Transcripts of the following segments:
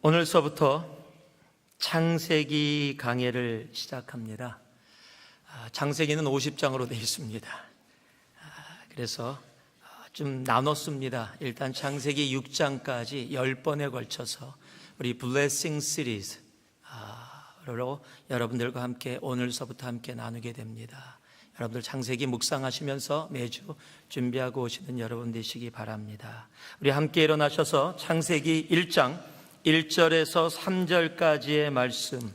오늘서부터 창세기 강해를 시작합니다. 창세기는 50장으로 되어 있습니다. 그래서 좀 나눴습니다. 일단 창세기 6장까지 10번에 걸쳐서 우리 블레싱 시리즈로 여러분들과 함께 오늘서부터 함께 나누게 됩니다. 여러분들 창세기 묵상하시면서 매주 준비하고 오시는 여러분 되시기 바랍니다. 우리 함께 일어나셔서 창세기 1장 1절에서 3절까지의 말씀,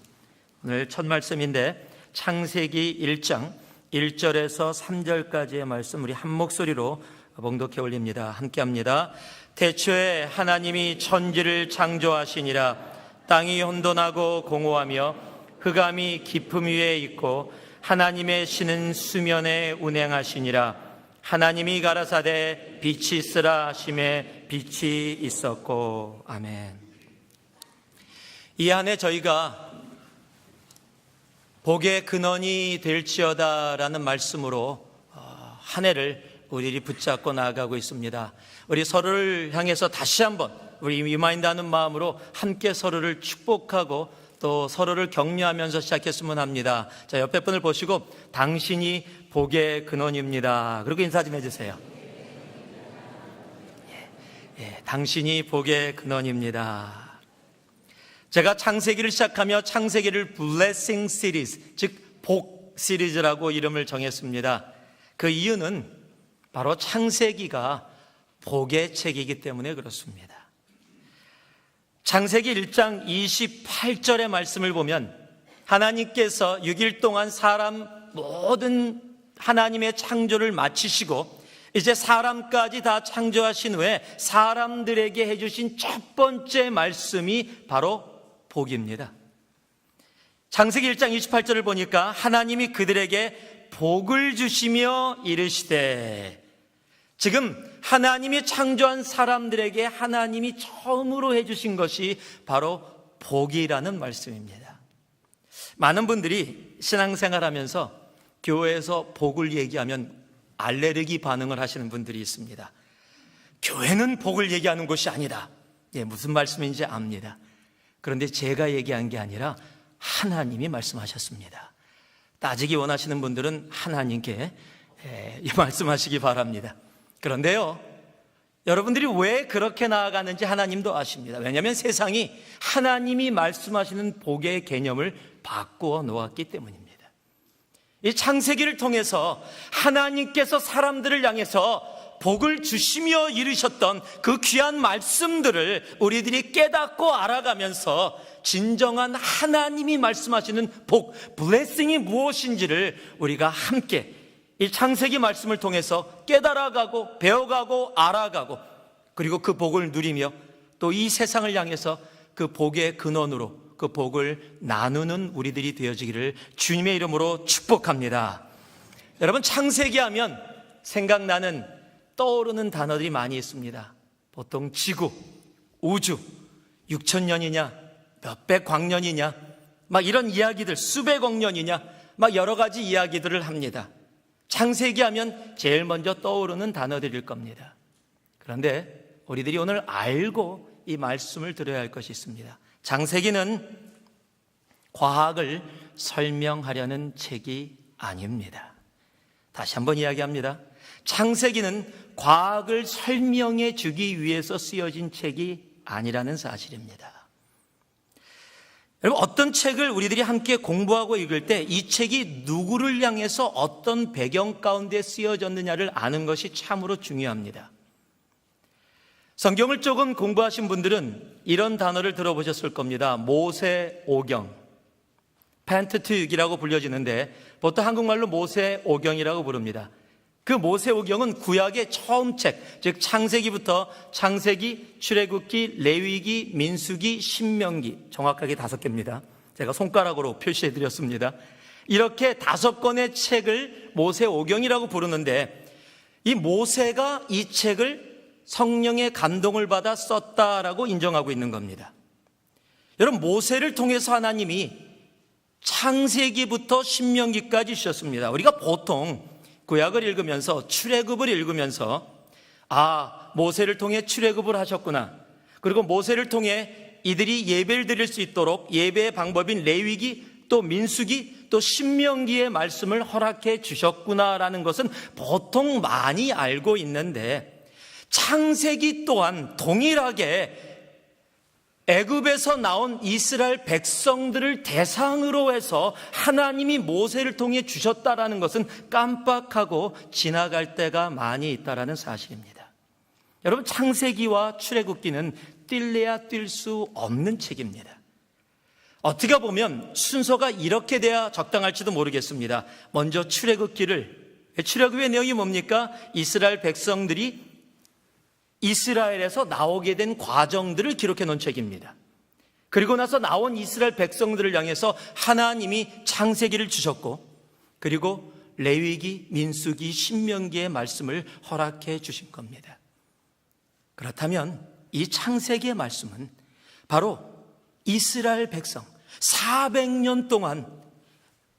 오늘 첫 말씀인데 창세기 1장 1절에서 3절까지의 말씀 우리 한 목소리로 봉독해 올립니다. 함께 합니다. 태초에 하나님이 천지를 창조하시니라. 땅이 혼돈하고 공허하며 흑암이 깊음 위에 있고 하나님의 신은 수면에 운행하시니라. 하나님이 가라사대 빛이 있으라 하심에 빛이 있었고. 아멘. 이 안에 저희가 복의 근원이 될지어다라는 말씀으로 한 해를 우리 붙잡고 나아가고 있습니다. 우리 서로를 향해서 다시 한번 우리 리마인드하는 마음으로 함께 서로를 축복하고 또 서로를 격려하면서 시작했으면 합니다. 자, 옆에 분을 보시고 당신이 복의 근원입니다. 그리고 인사 좀 해주세요. 당신이 복의 근원입니다. 제가 창세기를 시작하며 창세기를 블레싱 시리즈, 즉 복 시리즈라고 이름을 정했습니다. 그 이유는 바로 창세기가 복의 책이기 때문에 그렇습니다. 창세기 1장 28절의 말씀을 보면 하나님께서 6일 동안 사람 모든 하나님의 창조를 마치시고 이제 사람까지 다 창조하신 후에 사람들에게 해주신 첫 번째 말씀이 바로 복입니다. 창세기 1장 28절을 보니까 하나님이 그들에게 복을 주시며 이르시되, 지금 하나님이 창조한 사람들에게 하나님이 처음으로 해주신 것이 바로 복이라는 말씀입니다. 많은 분들이 신앙생활하면서 교회에서 복을 얘기하면 알레르기 반응을 하시는 분들이 있습니다. 교회는 복을 얘기하는 곳이 아니다. 무슨 말씀인지 압니다. 그런데 제가 얘기한 게 아니라 하나님이 말씀하셨습니다. 따지기 원하시는 분들은 하나님께 말씀하시기 바랍니다. 그런데요, 여러분들이 왜 그렇게 나아가는지 하나님도 아십니다. 왜냐하면 세상이 하나님이 말씀하시는 복의 개념을 바꾸어 놓았기 때문입니다. 이 창세기를 통해서 하나님께서 사람들을 향해서 복을 주시며 이르셨던 그 귀한 말씀들을 우리들이 깨닫고 알아가면서 진정한 하나님이 말씀하시는 복, 블레싱이 무엇인지를 우리가 함께 이 창세기 말씀을 통해서 깨달아가고 배워가고 알아가고 그리고 그 복을 누리며 또 이 세상을 향해서 그 복의 근원으로 그 복을 나누는 우리들이 되어지기를 주님의 이름으로 축복합니다. 여러분, 창세기 하면 생각나는 떠오르는 단어들이 많이 있습니다. 보통 지구, 우주, 6천년이냐 몇백 광년이냐 막 이런 이야기들, 수백억 년이냐 막 여러 가지 이야기들을 합니다. 창세기 하면 제일 먼저 떠오르는 단어들일 겁니다. 그런데 우리들이 오늘 알고 이 말씀을 들어야 할 것이 있습니다. 창세기는 과학을 설명하려는 책이 아닙니다. 다시 한번 이야기합니다. 창세기는 과학을 설명해 주기 위해서 쓰여진 책이 아니라는 사실입니다. 여러분, 어떤 책을 우리들이 함께 공부하고 읽을 때 이 책이 누구를 향해서 어떤 배경 가운데 쓰여졌느냐를 아는 것이 참으로 중요합니다. 성경을 조금 공부하신 분들은 이런 단어를 들어보셨을 겁니다. 모세오경, 펜테투육이라고 불려지는데 보통 한국말로 모세오경이라고 부릅니다. 그 모세오경은 구약의 처음 책, 즉 창세기부터 창세기, 출애굽기, 레위기, 민수기, 신명기, 정확하게 5개입니다. 제가 손가락으로 표시해 드렸습니다. 이렇게 5권의 책을 모세오경이라고 부르는데 이 모세가 이 책을 성령의 감동을 받아 썼다라고 인정하고 있는 겁니다. 여러분, 모세를 통해서 하나님이 창세기부터 신명기까지 주셨습니다. 우리가 보통 구약을 읽으면서 출애굽을 읽으면서 모세를 통해 출애굽을 하셨구나, 그리고 모세를 통해 이들이 예배를 드릴 수 있도록 예배의 방법인 레위기, 또 민수기, 또 신명기의 말씀을 허락해 주셨구나라는 것은 보통 많이 알고 있는데, 창세기 또한 동일하게 애굽에서 나온 이스라엘 백성들을 대상으로 해서 하나님이 모세를 통해 주셨다라는 것은 깜빡하고 지나갈 때가 많이 있다라는 사실입니다. 여러분, 창세기와 출애굽기는 뛸래야 뛸 수 없는 책입니다. 어떻게 보면 순서가 이렇게 돼야 적당할지도 모르겠습니다. 먼저 출애굽의 내용이 뭡니까? 이스라엘 백성들이 이스라엘에서 나오게 된 과정들을 기록해 놓은 책입니다. 그리고 나서 나온 이스라엘 백성들을 향해서 하나님이 창세기를 주셨고, 그리고 레위기, 민수기, 신명기의 말씀을 허락해 주신 겁니다. 그렇다면 이 창세기의 말씀은 바로 이스라엘 백성 400년 동안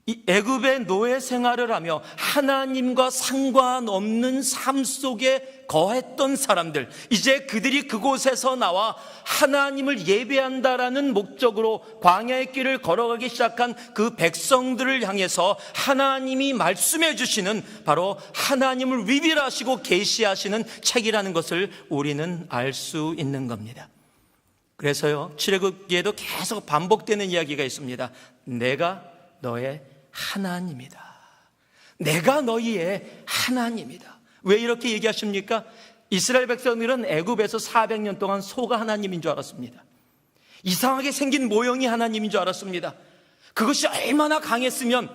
이 애굽의 노예 생활을 하며 하나님과 상관없는 삶 속에 거했던 사람들, 이제 그들이 그곳에서 나와 하나님을 예배한다라는 목적으로 광야의 길을 걸어가기 시작한 그 백성들을 향해서 하나님이 말씀해 주시는, 바로 하나님을 위비하시고 계시하시는 책이라는 것을 우리는 알 수 있는 겁니다. 그래서요, 출애굽기에도 계속 반복되는 이야기가 있습니다. 내가 너의 하나님이다. 내가 너희의 하나님이다. 왜 이렇게 얘기하십니까? 이스라엘 백성들은 애굽에서 400년 동안 소가 하나님인 줄 알았습니다. 이상하게 생긴 모형이 하나님인 줄 알았습니다. 그것이 얼마나 강했으면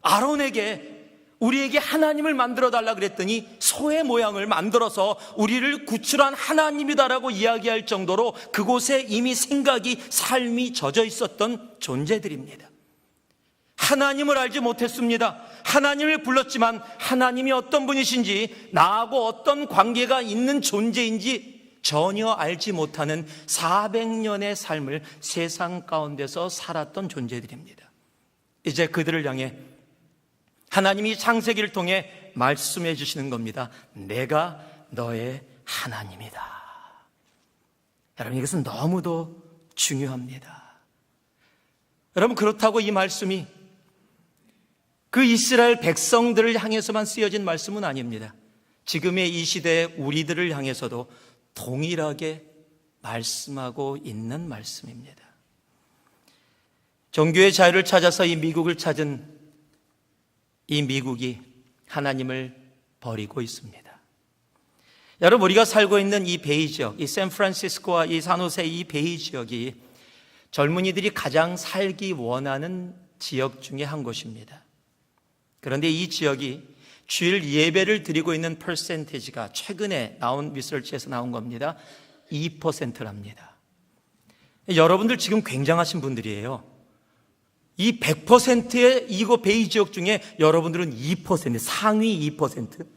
아론에게 우리에게 하나님을 만들어 달라 그랬더니 소의 모양을 만들어서 우리를 구출한 하나님이다라고 이야기할 정도로 그곳에 이미 생각이, 삶이 젖어 있었던 존재들입니다. 하나님을 알지 못했습니다. 하나님을 불렀지만 하나님이 어떤 분이신지, 나하고 어떤 관계가 있는 존재인지 전혀 알지 못하는 400년의 삶을 세상 가운데서 살았던 존재들입니다. 이제 그들을 향해 하나님이 창세기를 통해 말씀해 주시는 겁니다. 내가 너의 하나님이다. 여러분, 이것은 너무도 중요합니다. 여러분, 그렇다고 이 말씀이 그 이스라엘 백성들을 향해서만 쓰여진 말씀은 아닙니다. 지금의 이 시대의 우리들을 향해서도 동일하게 말씀하고 있는 말씀입니다. 종교의 자유를 찾아서 이 미국을 찾은 이 미국이 하나님을 버리고 있습니다. 여러분, 우리가 살고 있는 이 베이 지역, 이 샌프란시스코와 이 산호세 이 베이 지역이 젊은이들이 가장 살기 원하는 지역 중에 한 곳입니다. 그런데 이 지역이 주일 예배를 드리고 있는 퍼센티지가 최근에 나온 리서치에서 나온 겁니다. 2%랍니다. 여러분들 지금 굉장하신 분들이에요. 이 100%의 이거 베이 지역 중에 여러분들은 2%, 상위 2%.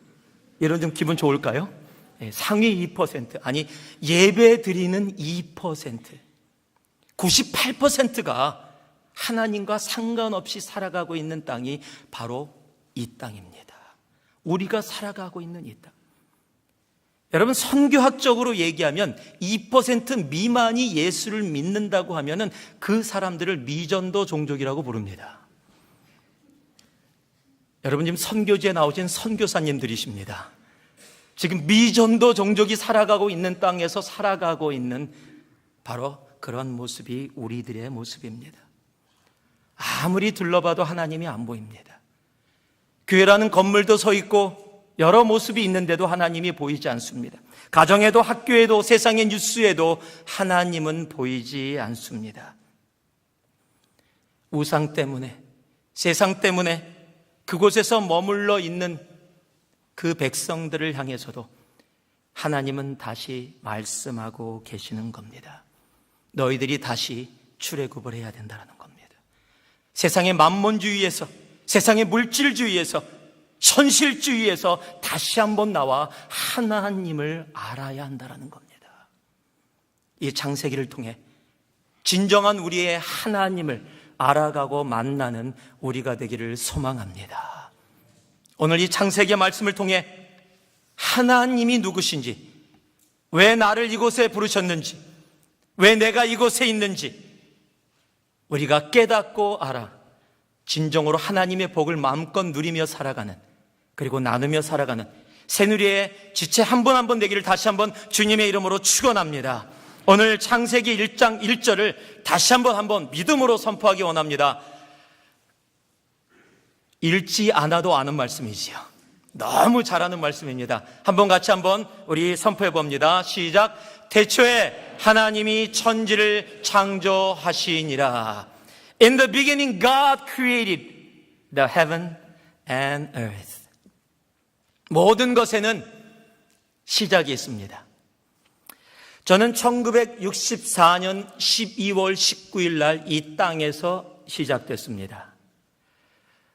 이런 좀 기분 좋을까요? 네, 상위 2%. 아니, 예배 드리는 2%. 98%가 하나님과 상관없이 살아가고 있는 땅이 바로 이 땅입니다. 우리가 살아가고 있는 이 땅. 여러분, 선교학적으로 얘기하면 2% 미만이 예수를 믿는다고 하면은 그 사람들을 미전도 종족이라고 부릅니다. 여러분, 지금 선교지에 나오신 선교사님들이십니다. 지금 미전도 종족이 살아가고 있는 땅에서 살아가고 있는 바로 그런 모습이 우리들의 모습입니다. 아무리 둘러봐도 하나님이 안 보입니다. 교회라는 건물도 서 있고 여러 모습이 있는데도 하나님이 보이지 않습니다. 가정에도, 학교에도, 세상의 뉴스에도 하나님은 보이지 않습니다. 우상 때문에, 세상 때문에 그곳에서 머물러 있는 그 백성들을 향해서도 하나님은 다시 말씀하고 계시는 겁니다. 너희들이 다시 출애굽을 해야 된다는 겁니다. 세상의 만몬주의에서, 세상의 물질주의에서, 현실주의에서 다시 한번 나와 하나님을 알아야 한다는 겁니다. 이 창세기를 통해 진정한 우리의 하나님을 알아가고 만나는 우리가 되기를 소망합니다. 오늘 이 창세기의 말씀을 통해 하나님이 누구신지, 왜 나를 이곳에 부르셨는지, 왜 내가 이곳에 있는지 우리가 깨닫고 알아 진정으로 하나님의 복을 마음껏 누리며 살아가는, 그리고 나누며 살아가는 새누리의 지체 한 분 한 분 되기를 다시 한번 주님의 이름으로 축원합니다. 오늘 창세기 1장 1절을 다시 한번 믿음으로 선포하기 원합니다. 읽지 않아도 아는 말씀이지요. 너무 잘하는 말씀입니다. 한번 같이 우리 선포해 봅니다. 시작. 태초에 하나님이 천지를 창조하시니라. In the beginning God created the heaven and earth. 모든 것에는 시작이 있습니다. 저는 1964년 12월 19일 날 이 땅에서 시작됐습니다.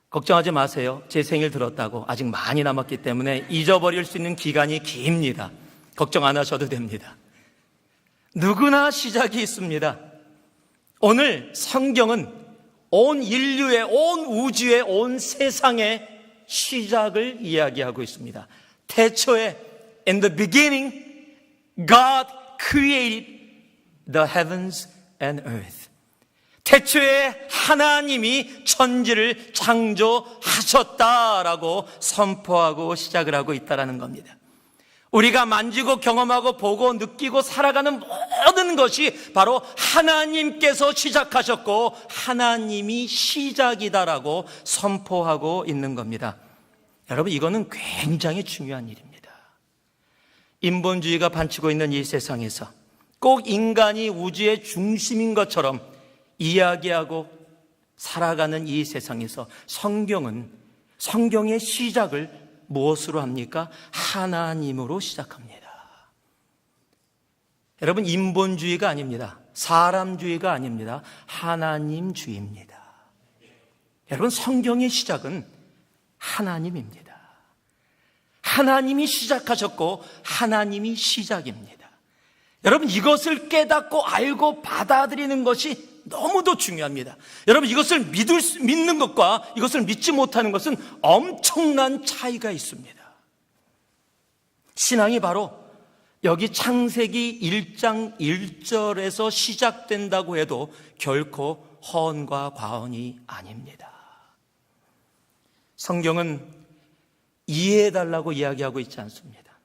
걱정하지 마세요. 제 생일 들었다고 아직 많이 남았기 때문에 잊어버릴 수 있는 기간이 깁니다. 걱정 안 하셔도 됩니다. 누구나 시작이 있습니다. 오늘 성경은 온 인류의, 온 우주의, 온 세상의 시작을 이야기하고 있습니다. 태초에 in the beginning God created the heavens and earth. 태초에 하나님이 천지를 창조하셨다라고 선포하고 시작을 하고 있다는 겁니다. 우리가 만지고 경험하고 보고 느끼고 살아가는 모든 것이 바로 하나님께서 시작하셨고 하나님이 시작이다라고 선포하고 있는 겁니다. 여러분, 이거는 굉장히 중요한 일입니다. 인본주의가 반치고 있는 이 세상에서 꼭 인간이 우주의 중심인 것처럼 이야기하고 살아가는 이 세상에서 성경의 시작을 무엇으로 합니까? 하나님으로 시작합니다. 여러분, 인본주의가 아닙니다. 사람주의가 아닙니다. 하나님주의입니다. 여러분, 성경의 시작은 하나님입니다. 하나님이 시작하셨고 하나님이 시작입니다. 여러분, 이것을 깨닫고 알고 받아들이는 것이 너무도 중요합니다. 여러분, 이것을 믿는 것과 이것을 믿지 못하는 것은 엄청난 차이가 있습니다. 신앙이 바로 여기 창세기 1장 1절에서 시작된다고 해도 결코 허언과 과언이 아닙니다. 성경은 이해해달라고 이야기하고 있지 않습니다.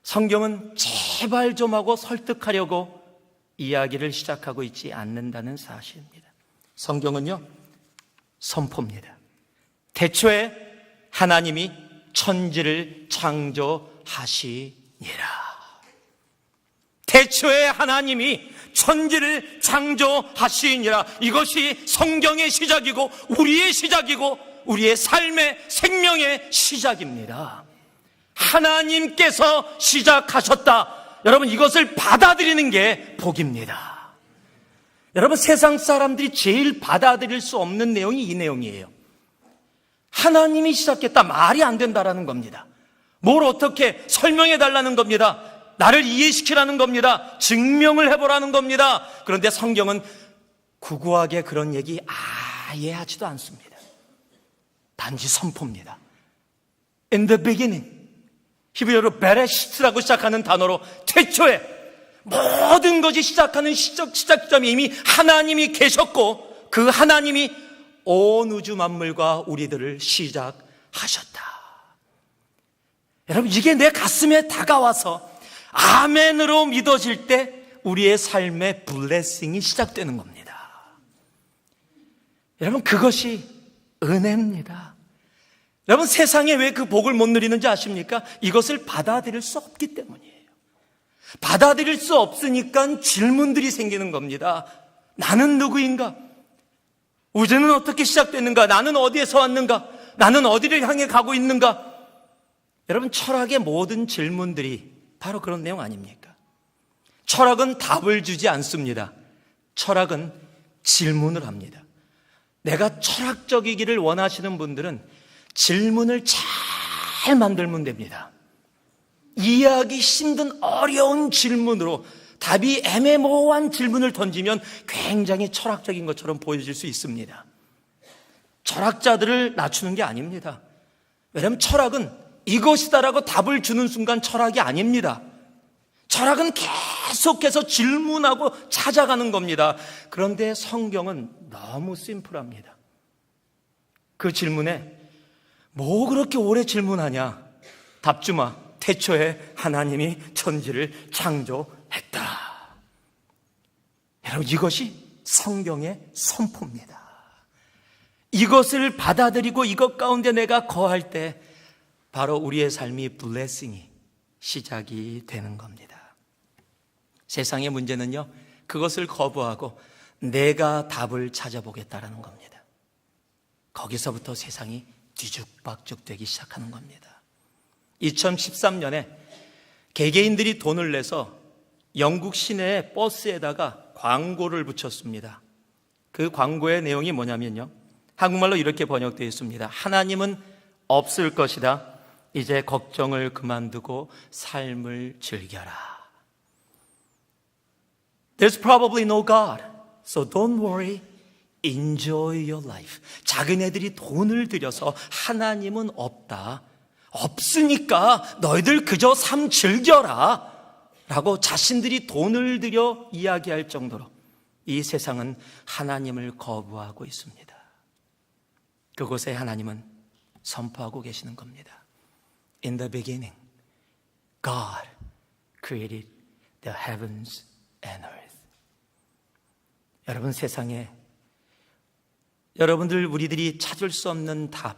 성경은 제발 좀 하고 설득하려고 이야기를 시작하고 있지 않는다는 사실입니다. 성경은요, 선포입니다. 태초에 하나님이 천지를 창조하시니라. 태초에 하나님이 천지를 창조하시니라. 이것이 성경의 시작이고 우리의 시작이고 우리의 삶의 생명의 시작입니다. 하나님께서 시작하셨다. 여러분, 이것을 받아들이는 게 복입니다. 여러분, 세상 사람들이 제일 받아들일 수 없는 내용이 이 내용이에요. 하나님이 시작했다. 말이 안 된다라는 겁니다. 뭘 어떻게 설명해 달라는 겁니다. 나를 이해시키라는 겁니다. 증명을 해보라는 겁니다. 그런데 성경은 구구하게 그런 얘기 아예 하지도 않습니다. 단지 선포입니다. In the beginning, 히브리어로 베레시트라고 시작하는 단어로 태초에 모든 것이 시작하는 시작점이 이미 하나님이 계셨고 그 하나님이 온 우주 만물과 우리들을 시작하셨다. 여러분, 이게 내 가슴에 다가와서 아멘으로 믿어질 때 우리의 삶의 블레싱이 시작되는 겁니다. 여러분, 그것이 은혜입니다. 여러분, 세상에 왜 그 복을 못 누리는지 아십니까? 이것을 받아들일 수 없기 때문이에요. 받아들일 수 없으니까 질문들이 생기는 겁니다. 나는 누구인가? 우주는 어떻게 시작됐는가? 나는 어디에서 왔는가? 나는 어디를 향해 가고 있는가? 여러분, 철학의 모든 질문들이 바로 그런 내용 아닙니까? 철학은 답을 주지 않습니다. 철학은 질문을 합니다. 내가 철학적이기를 원하시는 분들은 질문을 잘 만들면 됩니다. 이해하기 힘든 어려운 질문으로 답이 애매모호한 질문을 던지면 굉장히 철학적인 것처럼 보여질 수 있습니다. 철학자들을 낮추는 게 아닙니다. 왜냐하면 철학은 이것이다라고 답을 주는 순간 철학이 아닙니다. 철학은 계속해서 질문하고 찾아가는 겁니다. 그런데 성경은 너무 심플합니다. 그 질문에 뭐 그렇게 오래 질문하냐? 답 주마. 태초에 하나님이 천지를 창조했다. 여러분, 이것이 성경의 선포입니다. 이것을 받아들이고 이것 가운데 내가 거할 때 바로 우리의 삶이 블레싱이 시작이 되는 겁니다. 세상의 문제는요, 그것을 거부하고 내가 답을 찾아보겠다라는 겁니다. 거기서부터 세상이 뒤죽박죽 되기 시작하는 겁니다. 2013년에 개개인들이 돈을 내서 영국 시내의 버스에다가 광고를 붙였습니다. 그 광고의 내용이 뭐냐면요, 한국말로 이렇게 번역되어 있습니다. 하나님은 없을 것이다. 이제 걱정을 그만두고 삶을 즐겨라. There's probably no God, so don't worry. Enjoy your life. 작은 애들이 돈을 들여서 하나님은 없다. 없으니까 너희들 그저 삶 즐겨라. 라고 자신들이 돈을 들여 이야기할 정도로 이 세상은 하나님을 거부하고 있습니다. 그곳에 하나님은 선포하고 계시는 겁니다. In the beginning, God created the heavens and earth. 여러분, 세상에 여러분들 우리들이 찾을 수 없는 답,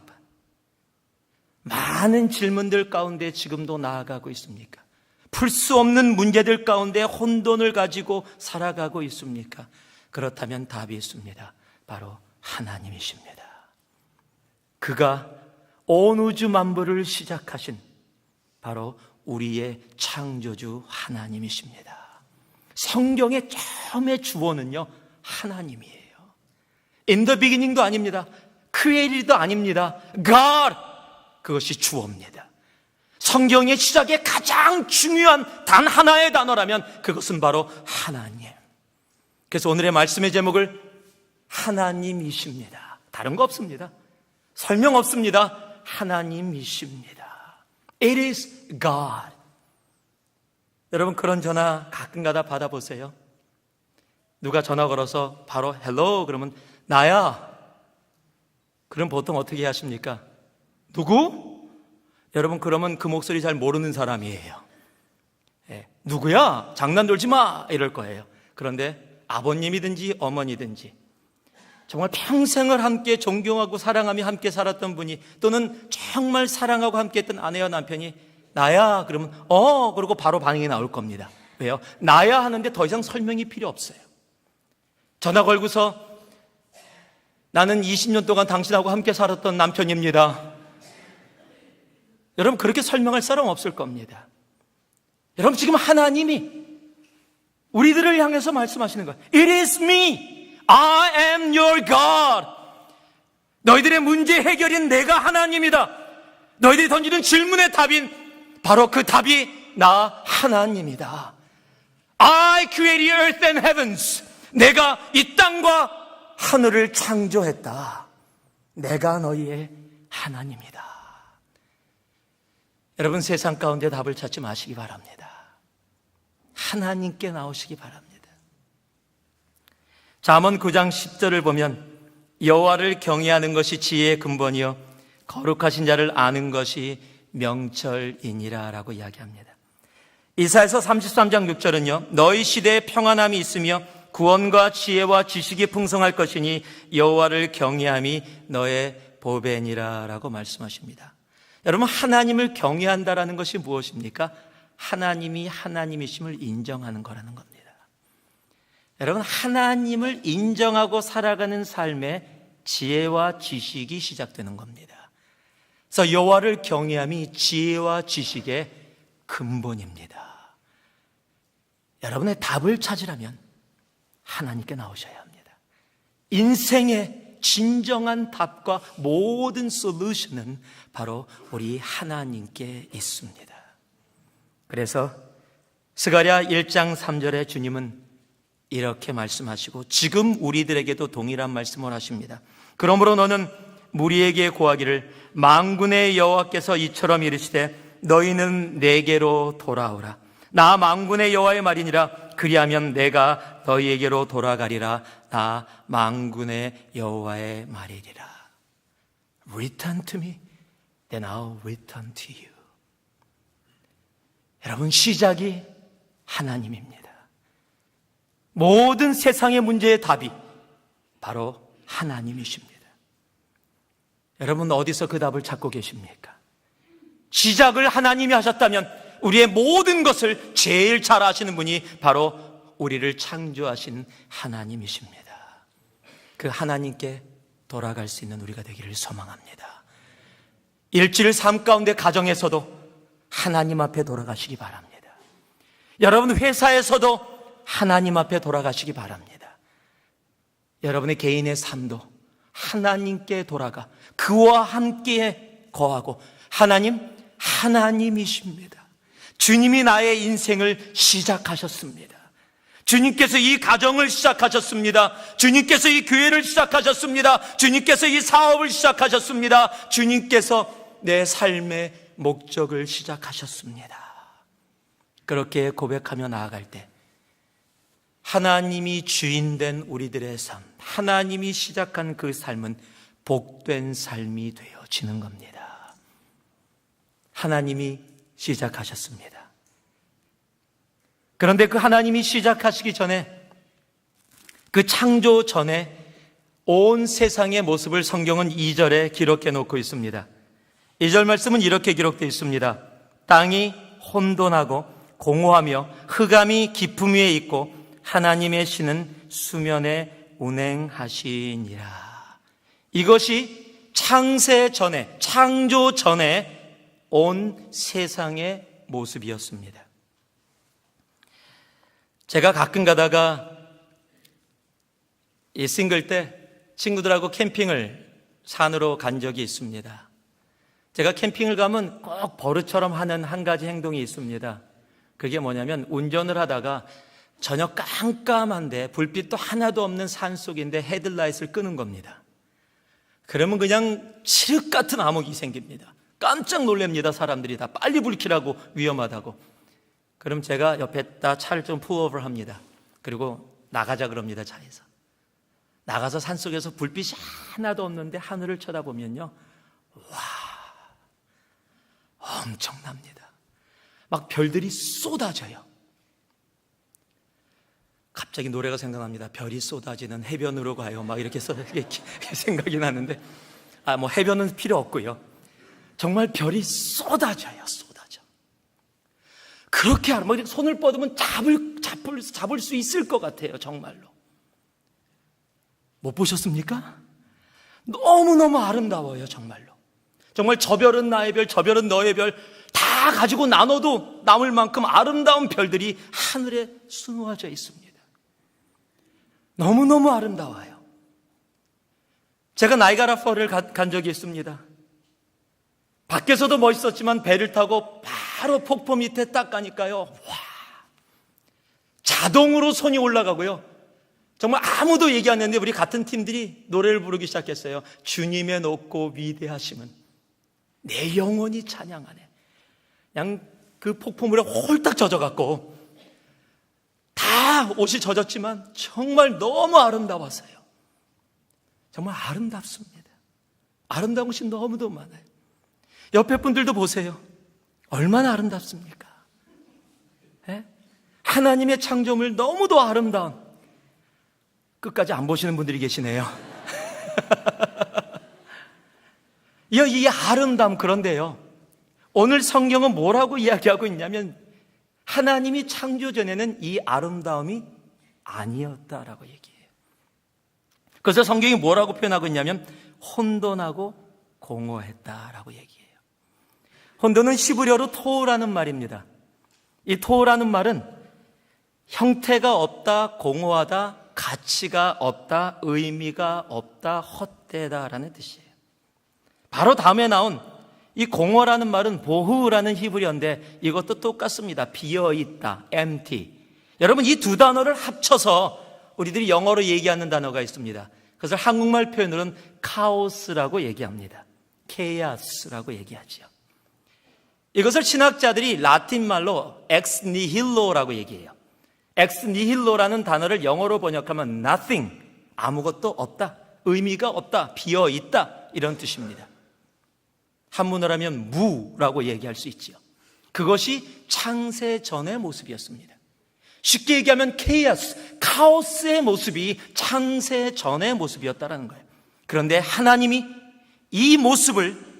많은 질문들 가운데 지금도 나아가고 있습니까? 풀 수 없는 문제들 가운데 혼돈을 가지고 살아가고 있습니까? 그렇다면 답이 있습니다. 바로 하나님이십니다. 그가 온 우주 만물을 시작하신 바로 우리의 창조주 하나님이십니다. 성경의 처음의 주어는요, 하나님이에요. In the beginning도 아닙니다. created도 아닙니다. God, 그것이 주어입니다. 성경의 시작에 가장 중요한 단 하나의 단어라면 그것은 바로 하나님. 그래서 오늘의 말씀의 제목을 하나님이십니다. 다른 거 없습니다. 설명 없습니다. 하나님이십니다. It is God. 여러분, 그런 전화 가끔가다 받아보세요. 누가 전화 걸어서 바로 hello 그러면 나야. 그럼 보통 어떻게 하십니까? 누구? 여러분, 그러면 그 목소리 잘 모르는 사람이에요. 누구야? 장난 돌지 마! 이럴 거예요. 그런데 아버님이든지 어머니든지 정말 평생을 함께 존경하고 사랑하며 함께 살았던 분이, 또는 정말 사랑하고 함께 했던 아내와 남편이 나야 그러면 그러고 바로 반응이 나올 겁니다. 왜요? 나야 하는데 더 이상 설명이 필요 없어요. 전화 걸고서 나는 20년 동안 당신하고 함께 살았던 남편입니다. 여러분, 그렇게 설명할 사람 없을 겁니다. 여러분, 지금 하나님이 우리들을 향해서 말씀하시는 거예요. It is me. I am your God. 너희들의 문제 해결인 내가 하나님이다. 너희들이 던지는 질문의 답인 바로 그 답이 나 하나님이다. I created earth and heavens. 내가 이 땅과 하늘을 창조했다. 내가 너희의 하나님이다. 여러분, 세상 가운데 답을 찾지 마시기 바랍니다. 하나님께 나오시기 바랍니다. 잠언 9장 10절을 보면 여호와를 경외하는 것이 지혜의 근본이요 거룩하신 자를 아는 것이 명철이니라 라고 이야기합니다. 이사야서 33장 6절은요 너희 시대에 평안함이 있으며 구원과 지혜와 지식이 풍성할 것이니 여호와를 경외함이 너의 보배니라 라고 말씀하십니다. 여러분, 하나님을 경외한다라는 것이 무엇입니까? 하나님이 하나님이심을 인정하는 거라는 겁니다. 여러분, 하나님을 인정하고 살아가는 삶에 지혜와 지식이 시작되는 겁니다. 그래서 여호와를 경외함이 지혜와 지식의 근본입니다. 여러분의 답을 찾으려면 하나님께 나오셔야 합니다. 인생의 진정한 답과 모든 솔루션은 바로 우리 하나님께 있습니다. 그래서 스가랴 1장 3절에 주님은 이렇게 말씀하시고 지금 우리들에게도 동일한 말씀을 하십니다. 그러므로 너는 무리에게 고하기를 만군의 여호와께서 이처럼 이르시되 너희는 내게로 돌아오라. 나 만군의 여호와의 말이니라. 그리하면 내가 너희에게로 돌아가리라. 나 만군의 여호와의 말이니라. Return to me, then I'll return to you. 여러분, 시작이 하나님입니다. 모든 세상의 문제의 답이 바로 하나님이십니다. 여러분, 어디서 그 답을 찾고 계십니까? 시작을 하나님이 하셨다면 우리의 모든 것을 제일 잘 아시는 분이 바로 우리를 창조하신 하나님이십니다. 그 하나님께 돌아갈 수 있는 우리가 되기를 소망합니다. 일주일 삶 가운데 가정에서도 하나님 앞에 돌아가시기 바랍니다. 여러분, 회사에서도 하나님 앞에 돌아가시기 바랍니다. 여러분의 개인의 삶도 하나님께 돌아가 그와 함께 거하고, 하나님이십니다. 주님이 나의 인생을 시작하셨습니다. 주님께서 이 가정을 시작하셨습니다. 주님께서 이 교회를 시작하셨습니다. 주님께서 이 사업을 시작하셨습니다. 주님께서 내 삶의 목적을 시작하셨습니다. 그렇게 고백하며 나아갈 때 하나님이 주인된 우리들의 삶, 하나님이 시작한 그 삶은 복된 삶이 되어지는 겁니다. 하나님이 시작하셨습니다. 그런데 그 하나님이 시작하시기 전에, 그 창조 전에 온 세상의 모습을 성경은 2절에 기록해 놓고 있습니다. 2절 말씀은 이렇게 기록되어 있습니다. 땅이 혼돈하고 공허하며 흑암이 깊음 위에 있고 하나님의 신은 수면에 운행하시니라. 이것이 창세 전에, 창조 전에 온 세상의 모습이었습니다. 제가 가끔 가다가 이 싱글 때 친구들하고 캠핑을 산으로 간 적이 있습니다. 제가 캠핑을 가면 꼭 버릇처럼 하는 한 가지 행동이 있습니다. 그게 뭐냐면, 운전을 하다가 저녁 깜깜한데 불빛도 하나도 없는 산속인데 헤드라이트를 끄는 겁니다. 그러면 그냥 칠흑 같은 암흑이 생깁니다. 깜짝 놀랍니다. 사람들이 다 빨리 불 켜라고, 위험하다고. 그럼 제가 옆에다 차를 좀 푸어오버 합니다. 그리고 나가자 그럽니다. 차에서 나가서 산속에서 불빛이 하나도 없는데 하늘을 쳐다보면요, 와, 엄청납니다. 막 별들이 쏟아져요. 갑자기 노래가 생각납니다. 별이 쏟아지는 해변으로 가요. 막 이렇게 생각이 나는데, 뭐 해변은 필요 없고요. 정말 별이 쏟아져요. 쏟아져. 그렇게 하면 손을 뻗으면 잡을 수 있을 것 같아요. 정말로. 못 보셨습니까? 너무너무 아름다워요. 정말로. 정말 저 별은 나의 별, 저 별은 너의 별 다 가지고 나눠도 남을 만큼 아름다운 별들이 하늘에 수놓아져 있습니다. 너무너무 아름다워요. 제가 나이가라 펄을 간 적이 있습니다. 밖에서도 멋있었지만 배를 타고 바로 폭포 밑에 딱 가니까요, 와, 자동으로 손이 올라가고요. 정말 아무도 얘기 안 했는데 우리 같은 팀들이 노래를 부르기 시작했어요. 주님의 높고 위대하심은 내 영혼이 찬양하네. 그냥 그 폭포물에 홀딱 젖어갖고 다 옷이 젖었지만 정말 너무 아름다웠어요. 정말 아름답습니다. 아름다운 것이 너무도 많아요. 옆에 분들도 보세요. 얼마나 아름답습니까? 네? 하나님의 창조물 너무도 아름다운, 끝까지 안 보시는 분들이 계시네요. 이 아름다움, 그런데요, 오늘 성경은 뭐라고 이야기하고 있냐면, 하나님이 창조 전에는 이 아름다움이 아니었다라고 얘기해요. 그래서 성경이 뭐라고 표현하고 있냐면, 혼돈하고 공허했다라고 얘기해요. 혼돈은 히브리어로 토우라는 말입니다. 이 토우라는 말은 형태가 없다, 공허하다, 가치가 없다, 의미가 없다, 헛되다라는 뜻이에요. 바로 다음에 나온 이 공허라는 말은 보흐라는 히브리어인데, 이것도 똑같습니다. 비어있다, empty. 여러분, 이 두 단어를 합쳐서 우리들이 영어로 얘기하는 단어가 있습니다. 그래서 한국말 표현으로는 카오스라고 얘기합니다. 케이아스라고 얘기하죠. 이것을 신학자들이 라틴 말로 ex nihillo라고 얘기해요. ex nihillo라는 단어를 영어로 번역하면 nothing, 아무것도 없다, 의미가 없다, 비어 있다, 이런 뜻입니다. 한문으로 하면 무라고 얘기할 수 있지요. 그것이 창세 전의 모습이었습니다. 쉽게 얘기하면 케이오스, 카오스의 모습이 창세 전의 모습이었다는 거예요. 그런데 하나님이 이 모습을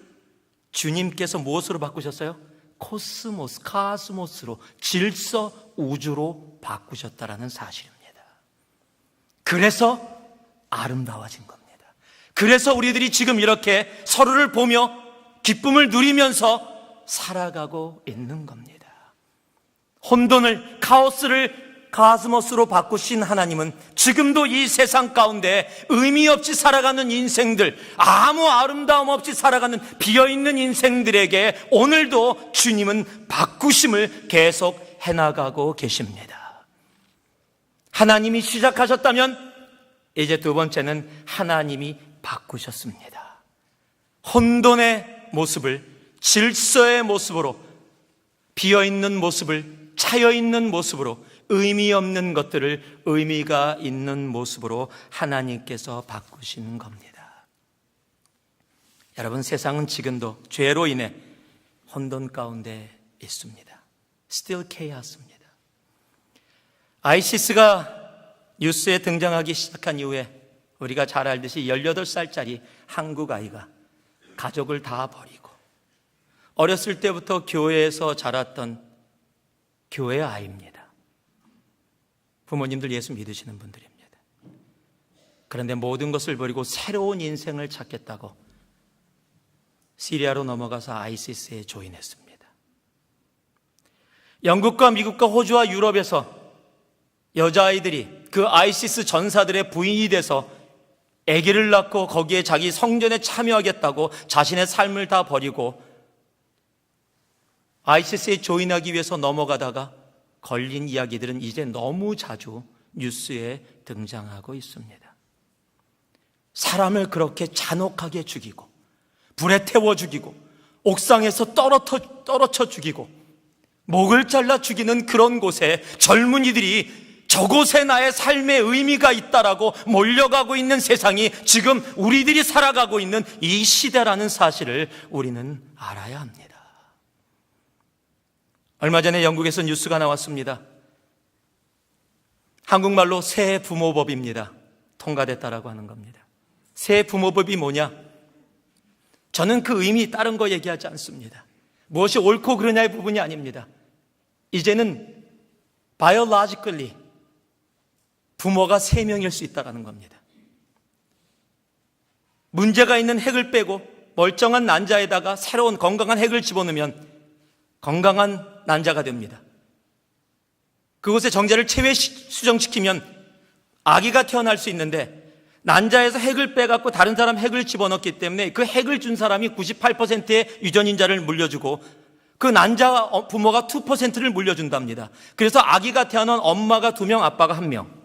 주님께서 무엇으로 바꾸셨어요? 코스모스, 카스모스로, 질서, 우주로 바꾸셨다라는 사실입니다. 그래서 아름다워진 겁니다. 그래서 우리들이 지금 이렇게 서로를 보며 기쁨을 누리면서 살아가고 있는 겁니다. 혼돈을, 카오스를 카스모스로 바꾸신 하나님은 지금도 이 세상 가운데 의미 없이 살아가는 인생들, 아무 아름다움 없이 살아가는 비어있는 인생들에게 오늘도 주님은 바꾸심을 계속 해나가고 계십니다. 하나님이 시작하셨다면 이제 두 번째는 하나님이 바꾸셨습니다. 혼돈의 모습을 질서의 모습으로, 비어있는 모습을 차여있는 모습으로, 의미 없는 것들을 의미가 있는 모습으로 하나님께서 바꾸시는 겁니다. 여러분, 세상은 지금도 죄로 인해 혼돈 가운데 있습니다. Still chaos입니다. 아이시스가 뉴스에 등장하기 시작한 이후에 우리가 잘 알듯이 18살짜리 한국 아이가 가족을 다 버리고 어렸을 때부터 교회에서 자랐던 교회 아이입니다. 부모님들 예수 믿으시는 분들입니다. 그런데 모든 것을 버리고 새로운 인생을 찾겠다고 시리아로 넘어가서 아이시스에 조인했습니다. 영국과 미국과 호주와 유럽에서 여자아이들이 그 아이시스 전사들의 부인이 돼서 아기를 낳고 거기에 자기 성전에 참여하겠다고 자신의 삶을 다 버리고 아이시스에 조인하기 위해서 넘어가다가 걸린 이야기들은 이제 너무 자주 뉴스에 등장하고 있습니다. 사람을 그렇게 잔혹하게 죽이고 불에 태워 죽이고 옥상에서 떨어쳐 죽이고 목을 잘라 죽이는 그런 곳에 젊은이들이 저곳에 나의 삶의 의미가 있다라고 몰려가고 있는 세상이 지금 우리들이 살아가고 있는 이 시대라는 사실을 우리는 알아야 합니다. 얼마 전에 영국에서 뉴스가 나왔습니다. 한국말로 새 부모법입니다. 통과됐다라고 하는 겁니다. 새 부모법이 뭐냐? 저는 그 의미 다른 거 얘기하지 않습니다. 무엇이 옳고 그르냐의 부분이 아닙니다. 이제는 biologically 부모가 3명일 수 있다는 겁니다. 문제가 있는 핵을 빼고 멀쩡한 난자에다가 새로운 건강한 핵을 집어넣으면 건강한 난자가 됩니다. 그곳에 정자를 체외 수정시키면 아기가 태어날 수 있는데 난자에서 핵을 빼갖고 다른 사람 핵을 집어넣기 때문에 그 핵을 준 사람이 98%의 유전인자를 물려주고 그 난자 부모가 2%를 물려준답니다. 그래서 아기가 태어난 엄마가 2명, 아빠가 1명.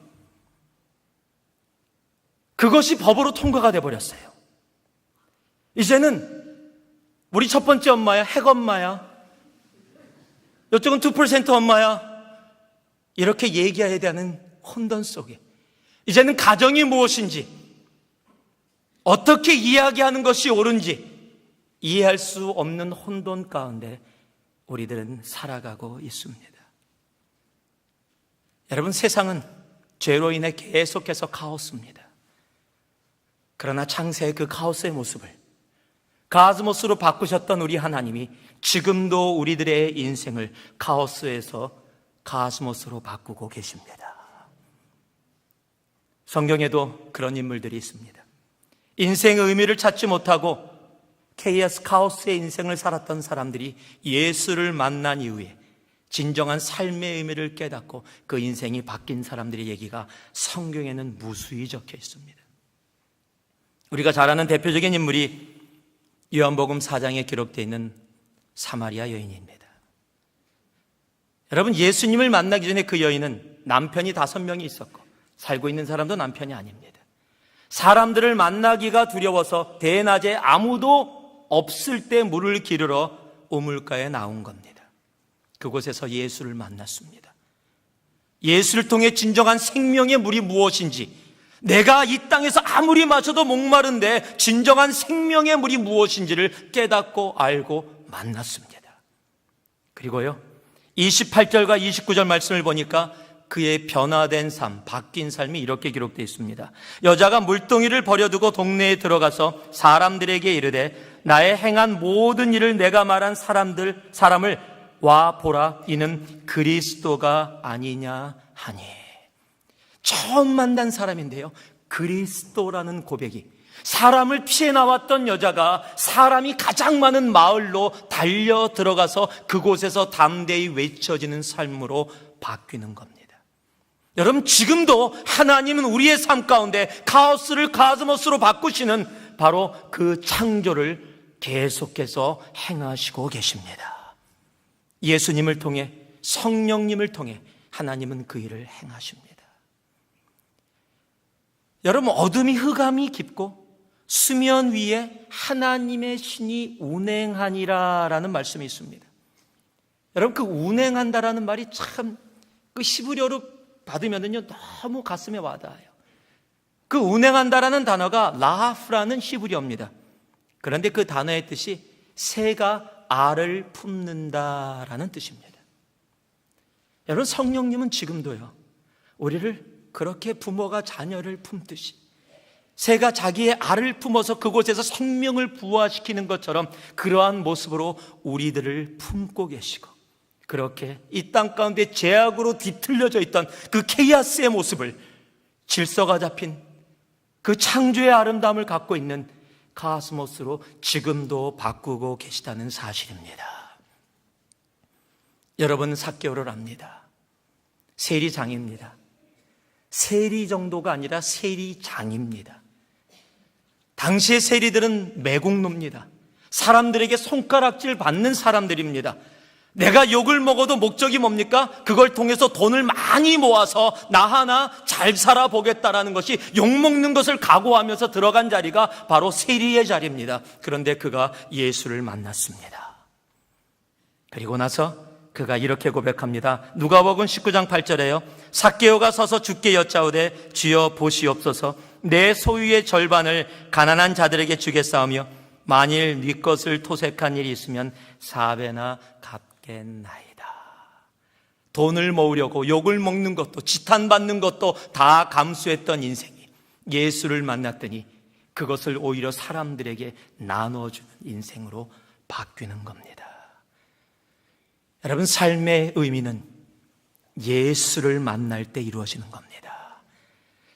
그것이 법으로 통과가 돼버렸어요. 이제는 우리 첫 번째 엄마야, 핵 엄마야. 이쪽은 2% 엄마야. 이렇게 얘기해야 되는 혼돈 속에 이제는 가정이 무엇인지, 어떻게 이야기하는 것이 옳은지 이해할 수 없는 혼돈 가운데 우리들은 살아가고 있습니다. 여러분, 세상은 죄로 인해 계속해서 카오스입니다. 그러나 창세의 그 카오스의 모습을 가스모스로 바꾸셨던 우리 하나님이 지금도 우리들의 인생을 카오스에서 가스모스로 바꾸고 계십니다. 성경에도 그런 인물들이 있습니다. 인생의 의미를 찾지 못하고 케이오스, 카오스의 인생을 살았던 사람들이 예수를 만난 이후에 진정한 삶의 의미를 깨닫고 그 인생이 바뀐 사람들의 얘기가 성경에는 무수히 적혀 있습니다. 우리가 잘 아는 대표적인 인물이 요한복음 4장에 기록되어 있는 사마리아 여인입니다. 여러분, 예수님을 만나기 전에 그 여인은 남편이 5명이 있었고 살고 있는 사람도 남편이 아닙니다. 사람들을 만나기가 두려워서 대낮에 아무도 없을 때 물을 기르러 우물가에 나온 겁니다. 그곳에서 예수를 만났습니다. 예수를 통해 진정한 생명의 물이 무엇인지, 내가 이 땅에서 아무리 마셔도 목마른데 진정한 생명의 물이 무엇인지를 깨닫고 알고 만났습니다. 그리고요, 28절과 29절 말씀을 보니까 그의 변화된 삶, 바뀐 삶이 이렇게 기록되어 있습니다. 여자가 물동이를 버려두고 동네에 들어가서 사람들에게 이르되 나의 행한 모든 일을 내가 말한 사람을 와 보라, 이는 그리스도가 아니냐 하니. 처음 만난 사람인데요, 그리스도라는 고백이, 사람을 피해 나왔던 여자가 사람이 가장 많은 마을로 달려 들어가서 그곳에서 담대히 외쳐지는 삶으로 바뀌는 겁니다. 여러분, 지금도 하나님은 우리의 삶 가운데 카오스를 가스모스로 바꾸시는 바로 그 창조를 계속해서 행하시고 계십니다. 예수님을 통해, 성령님을 통해 하나님은 그 일을 행하십니다. 여러분, 어둠이 흑암이 깊고 수면 위에 하나님의 신이 운행하니라라는 말씀이 있습니다. 여러분, 그 운행한다라는 말이 참, 그 히브리어로 받으면요 너무 가슴에 와닿아요. 그 운행한다라는 단어가 라하프라는 히브리어입니다. 그런데 그 단어의 뜻이 새가 알을 품는다라는 뜻입니다. 여러분, 성령님은 지금도요, 우리를 그렇게 부모가 자녀를 품듯이 새가 자기의 알을 품어서 그곳에서 생명을 부화시키는 것처럼 그러한 모습으로 우리들을 품고 계시고, 그렇게 이 땅 가운데 죄악으로 뒤틀려져 있던 그 케이아스의 모습을 질서가 잡힌 그 창조의 아름다움을 갖고 있는 카스모스로 지금도 바꾸고 계시다는 사실입니다. 여러분, 삭개오를 압니다. 세리장입니다. 세리 정도가 아니라 세리장입니다. 당시의 세리들은 매국노입니다. 사람들에게 손가락질 받는 사람들입니다. 내가 욕을 먹어도 목적이 뭡니까? 그걸 통해서 돈을 많이 모아서 나 하나 잘 살아보겠다라는 것이, 욕먹는 것을 각오하면서 들어간 자리가 바로 세리의 자리입니다. 그런데 그가 예수를 만났습니다. 그리고 나서 그가 이렇게 고백합니다. 누가복음 19장 8절에요. 삭개오가 서서 주께 여짜오되 주여 보시옵소서, 내 소유의 절반을 가난한 자들에게 주겠사오며 만일 네 것을 토색한 일이 있으면 4배나 갚겠나이다. 돈을 모으려고 욕을 먹는 것도 지탄받는 것도 다 감수했던 인생이 예수를 만났더니 그것을 오히려 사람들에게 나눠주는 인생으로 바뀌는 겁니다. 여러분, 삶의 의미는 예수를 만날 때 이루어지는 겁니다.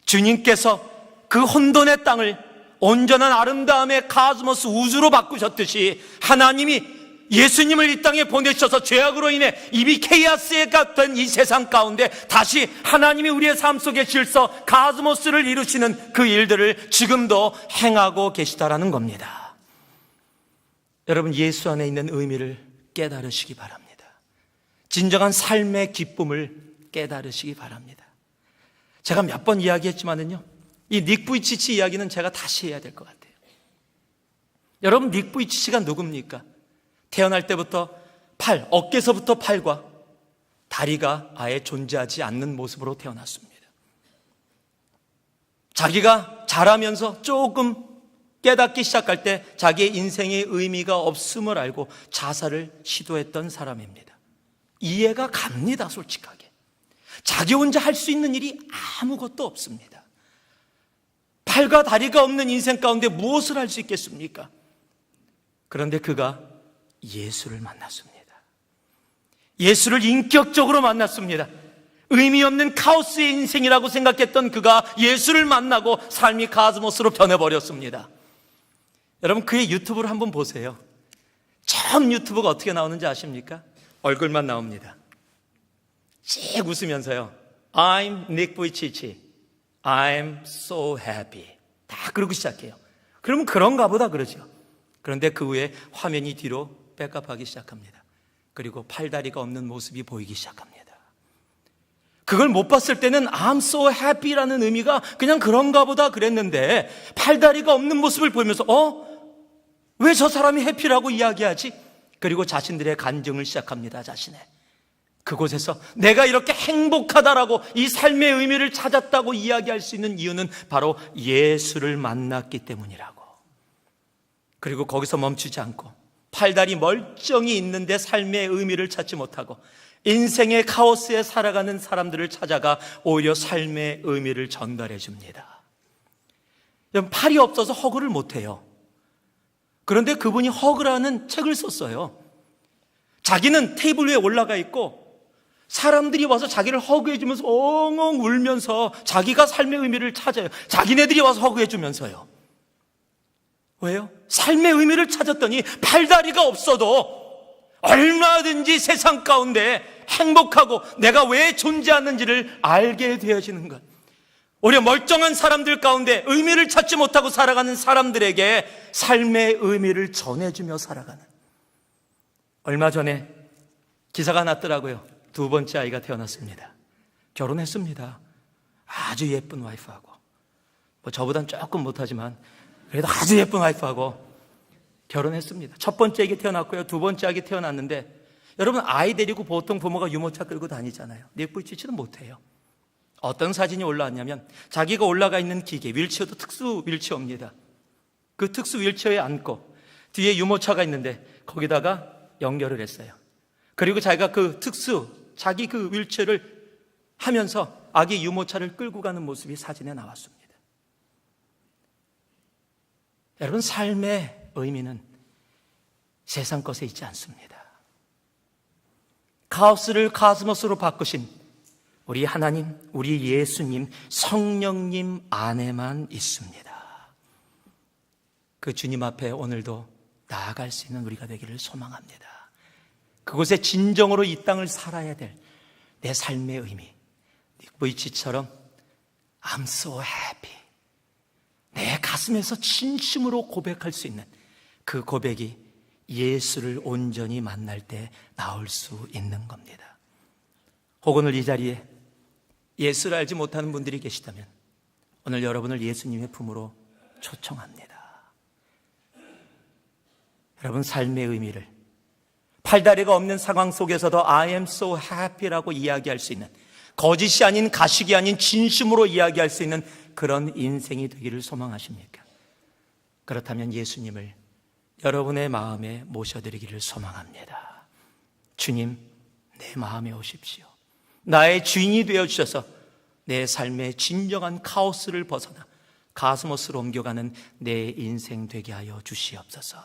주님께서 그 혼돈의 땅을 온전한 아름다움의 카스모스 우주로 바꾸셨듯이 하나님이 예수님을 이 땅에 보내셔서 죄악으로 인해 이미 케이아스에 같은 이 세상 가운데 다시 하나님이 우리의 삶 속에 질서 카스모스를 이루시는 그 일들을 지금도 행하고 계시다라는 겁니다. 여러분, 예수 안에 있는 의미를 깨달으시기 바랍니다. 진정한 삶의 기쁨을 깨달으시기 바랍니다. 제가 몇 번 이야기했지만은요, 이 닉 부이치치 이야기는 제가 다시 해야 될 것 같아요. 여러분, 닉 부이치치가 누굽니까? 태어날 때부터 어깨서부터 팔과 다리가 아예 존재하지 않는 모습으로 태어났습니다. 자기가 자라면서 조금 깨닫기 시작할 때 자기의 인생의 의미가 없음을 알고 자살을 시도했던 사람입니다. 이해가 갑니다, 솔직하게. 자기 혼자 할 수 있는 일이 아무것도 없습니다. 팔과 다리가 없는 인생 가운데 무엇을 할 수 있겠습니까? 그런데 그가 예수를 만났습니다. 예수를 인격적으로 만났습니다. 의미 없는 카오스의 인생이라고 생각했던 그가 예수를 만나고 삶이 카스모스로 변해버렸습니다. 여러분, 그의 유튜브를 한번 보세요. 처음 유튜브가 어떻게 나오는지 아십니까? 얼굴만 나옵니다. 씩 웃으면서요, I'm Nick Vujicic, I'm so happy, 다 그러고 시작해요. 그러면 그런가 보다 그러죠. 그런데 그 후에 화면이 뒤로 백업하기 시작합니다. 그리고 팔다리가 없는 모습이 보이기 시작합니다. 그걸 못 봤을 때는 I'm so happy라는 의미가 그냥 그런가 보다 그랬는데, 팔다리가 없는 모습을 보면서 왜 저 사람이 해피라고 이야기하지? 그리고 자신들의 간증을 시작합니다. 자신의 그곳에서 내가 이렇게 행복하다라고 이 삶의 의미를 찾았다고 이야기할 수 있는 이유는 바로 예수를 만났기 때문이라고. 그리고 거기서 멈추지 않고 팔다리 멀쩡히 있는데 삶의 의미를 찾지 못하고 인생의 카오스에 살아가는 사람들을 찾아가 오히려 삶의 의미를 전달해 줍니다. 팔이 없어서 허그를 못해요. 그런데 그분이 허그라는 책을 썼어요. 자기는 테이블 위에 올라가 있고 사람들이 와서 자기를 허그해 주면서 엉엉 울면서 자기가 삶의 의미를 찾아요. 자기네들이 와서 허그해 주면서요. 왜요? 삶의 의미를 찾았더니 팔다리가 없어도 얼마든지 세상 가운데 행복하고 내가 왜 존재하는지를 알게 되어지는 것. 오히려 멀쩡한 사람들 가운데 의미를 찾지 못하고 살아가는 사람들에게 삶의 의미를 전해주며 살아가는. 얼마 전에 기사가 났더라고요. 2번째 아이가 태어났습니다. 결혼했습니다. 아주 예쁜 와이프하고, 저보단 조금 못하지만 그래도 아주 예쁜 와이프하고 결혼했습니다. 첫 번째 아기 태어났고요. 2번째 아기 태어났는데, 여러분 아이 데리고 보통 부모가 유모차 끌고 다니잖아요. 내뿌리치지도 못해요. 어떤 사진이 올라왔냐면 자기가 올라가 있는 기계, 휠체어도 특수 휠체어입니다. 그 특수 휠체어에 앉고 뒤에 유모차가 있는데 거기다가 연결을 했어요. 그리고 자기가 자기 그 휠체어를 하면서 아기 유모차를 끌고 가는 모습이 사진에 나왔습니다. 여러분, 삶의 의미는 세상 것에 있지 않습니다. 카오스를 카스모스로 바꾸신 우리 하나님, 우리 예수님, 성령님 안에만 있습니다. 그 주님 앞에 오늘도 나아갈 수 있는 우리가 되기를 소망합니다. 그곳에 진정으로 이 땅을 살아야 될 내 삶의 의미, 닉 보이치처럼 I'm so happy, 내 가슴에서 진심으로 고백할 수 있는 그 고백이 예수를 온전히 만날 때 나올 수 있는 겁니다. 혹은 오늘 이 자리에 예수를 알지 못하는 분들이 계시다면 오늘 여러분을 예수님의 품으로 초청합니다. 여러분, 삶의 의미를 팔다리가 없는 상황 속에서도 I am so happy라고 이야기할 수 있는, 거짓이 아닌 가식이 아닌 진심으로 이야기할 수 있는 그런 인생이 되기를 소망하십니까? 그렇다면 예수님을 여러분의 마음에 모셔드리기를 소망합니다. 주님, 내 마음에 오십시오. 나의 주인이 되어주셔서 내 삶의 진정한 카오스를 벗어나 가스모스로 옮겨가는 내 인생 되게 하여 주시옵소서.